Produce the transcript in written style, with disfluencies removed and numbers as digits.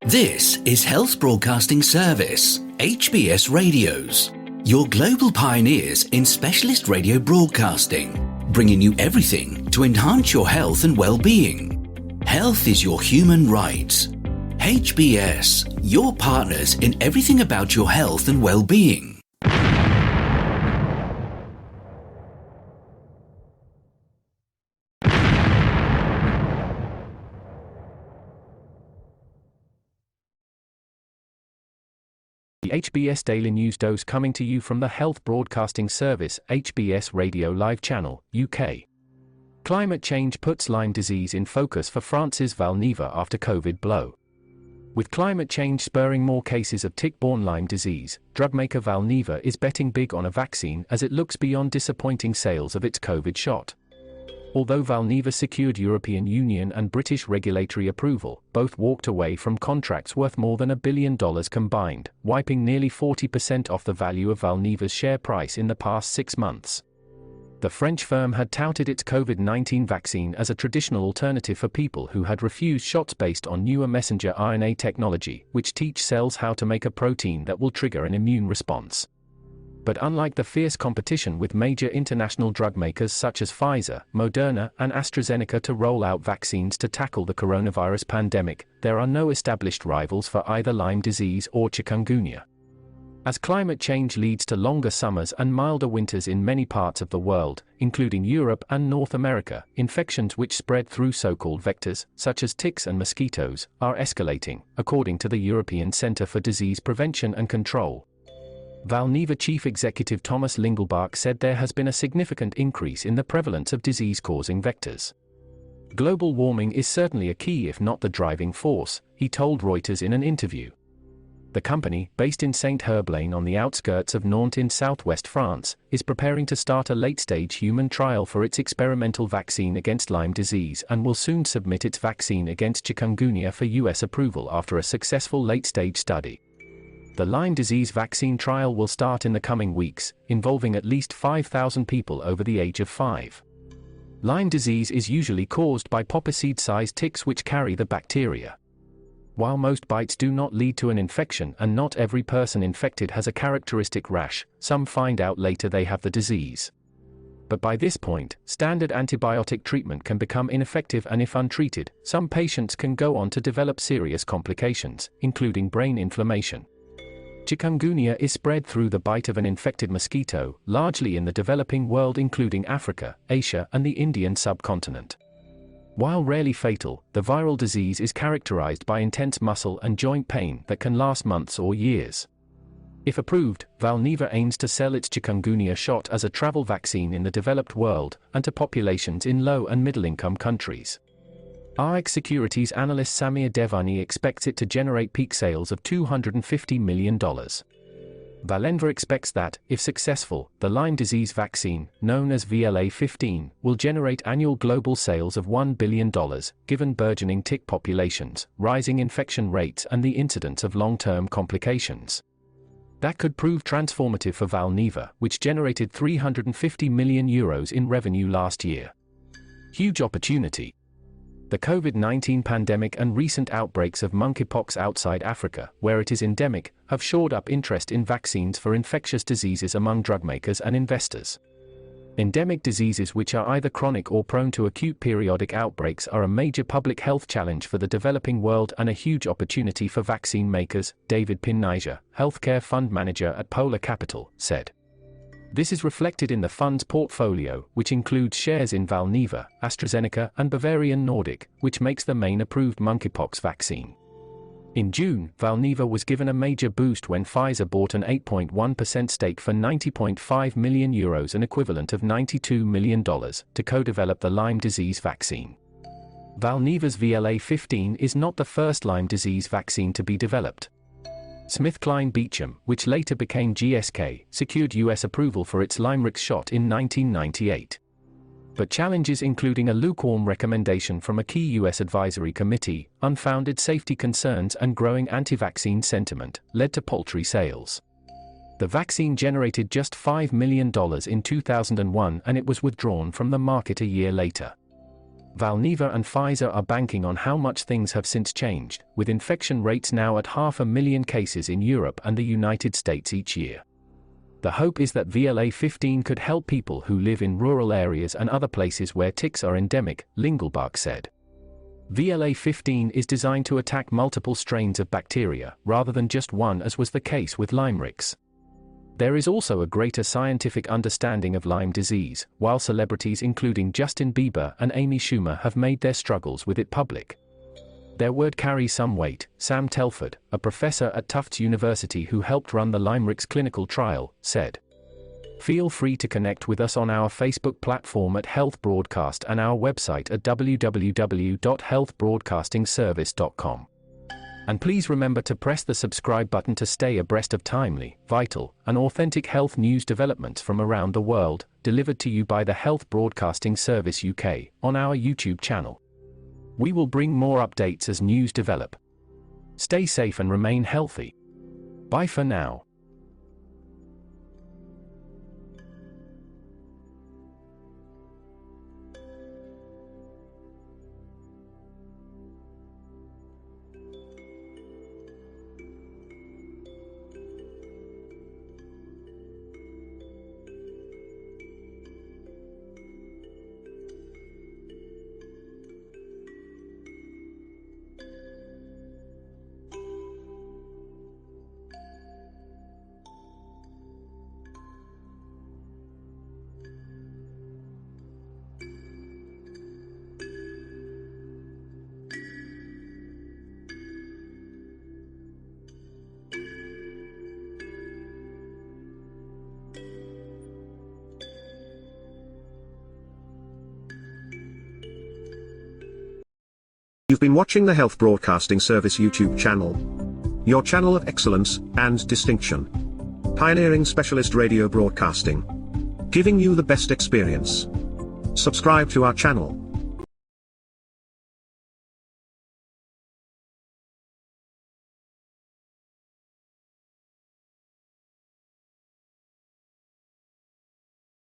This is Health Broadcasting Service HBS Radios, your global pioneers in specialist radio broadcasting, bringing you everything to enhance your health and well-being. Health is your human right. HBS, your partners in everything about your health and well-being. The HBS Daily News Dose coming to you from the Health Broadcasting Service HBS Radio Live Channel, UK. Climate change puts Lyme disease in focus for France's Valneva after COVID blow. With climate change spurring more cases of tick-borne Lyme disease, drug maker Valneva is betting big on a vaccine as it looks beyond disappointing sales of its COVID shot. Although Valneva secured European Union and British regulatory approval, both walked away from contracts worth more than $1 billion combined, wiping nearly 40% off the value of Valneva's share price in the past 6 months. The French firm had touted its COVID-19 vaccine as a traditional alternative for people who had refused shots based on newer messenger RNA technology, which teach cells how to make a protein that will trigger an immune response. But unlike the fierce competition with major international drug makers such as Pfizer, Moderna, and AstraZeneca to roll out vaccines to tackle the coronavirus pandemic, there are no established rivals for either Lyme disease or chikungunya. As climate change leads to longer summers and milder winters in many parts of the world, including Europe and North America, infections which spread through so-called vectors, such as ticks and mosquitoes, are escalating, according to the European Centre for Disease Prevention and Control. Valneva Chief Executive Thomas Lingelbach said there has been a significant increase in the prevalence of disease-causing vectors. Global warming is certainly a key if not the driving force, he told Reuters in an interview. The company, based in Saint-Herblain on the outskirts of Nantes in southwest France, is preparing to start a late-stage human trial for its experimental vaccine against Lyme disease and will soon submit its vaccine against chikungunya for US approval after a successful late-stage study. The Lyme disease vaccine trial will start in the coming weeks, involving at least 5,000 people over the age of 5. Lyme disease is usually caused by poppyseed-sized ticks which carry the bacteria. While most bites do not lead to an infection and not every person infected has a characteristic rash, some find out later they have the disease. But by this point, standard antibiotic treatment can become ineffective and if untreated, some patients can go on to develop serious complications, including brain inflammation. Chikungunya is spread through the bite of an infected mosquito, largely in the developing world including Africa, Asia and the Indian subcontinent. While rarely fatal, the viral disease is characterized by intense muscle and joint pain that can last months or years. If approved, Valneva aims to sell its chikungunya shot as a travel vaccine in the developed world and to populations in low and middle-income countries. RX Securities analyst Samir Devani expects it to generate peak sales of $250 million. Valneva expects that, if successful, the Lyme disease vaccine, known as VLA15, will generate annual global sales of $1 billion, given burgeoning tick populations, rising infection rates and the incidence of long-term complications. That could prove transformative for Valneva, which generated €350 million in revenue last year. Huge opportunity. The COVID-19 pandemic and recent outbreaks of monkeypox outside Africa, where it is endemic, have shored up interest in vaccines for infectious diseases among drug makers and investors. Endemic diseases which are either chronic or prone to acute periodic outbreaks are a major public health challenge for the developing world and a huge opportunity for vaccine makers, David Pinniger, healthcare fund manager at Polar Capital, said. This is reflected in the fund's portfolio, which includes shares in Valneva, AstraZeneca and Bavarian Nordic, which makes the main approved monkeypox vaccine. In June, Valneva was given a major boost when Pfizer bought an 8.1% stake for €90.5 million, an equivalent of $92 million, to co-develop the Lyme disease vaccine. Valneva's VLA15 is not the first Lyme disease vaccine to be developed. SmithKline Beecham, which later became GSK, secured US approval for its Lymerix shot in 1998. But challenges including a lukewarm recommendation from a key US advisory committee, unfounded safety concerns and growing anti-vaccine sentiment, led to paltry sales. The vaccine generated just $5 million in 2001 and it was withdrawn from the market a year later. Valneva and Pfizer are banking on how much things have since changed, with infection rates now at 500,000 cases in Europe and the United States each year. The hope is that VLA15 could help people who live in rural areas and other places where ticks are endemic, Lingelbach said. VLA15 is designed to attack multiple strains of bacteria, rather than just one as was the case with Lymerix. There is also a greater scientific understanding of Lyme disease, while celebrities including Justin Bieber and Amy Schumer have made their struggles with it public. Their word carries some weight, Sam Telford, a professor at Tufts University who helped run the Lymerix clinical trial, said. Feel free to connect with us on our Facebook platform at Health Broadcast and our website at www.healthbroadcastingservice.com. And please remember to press the subscribe button to stay abreast of timely, vital, and authentic health news developments from around the world, delivered to you by the Health Broadcasting Service UK, on our YouTube channel. We will bring more updates as news develop. Stay safe and remain healthy. Bye for now. You've been watching the Health Broadcasting Service YouTube channel. Your channel of excellence and distinction. Pioneering specialist radio broadcasting. Giving you the best experience. Subscribe to our channel.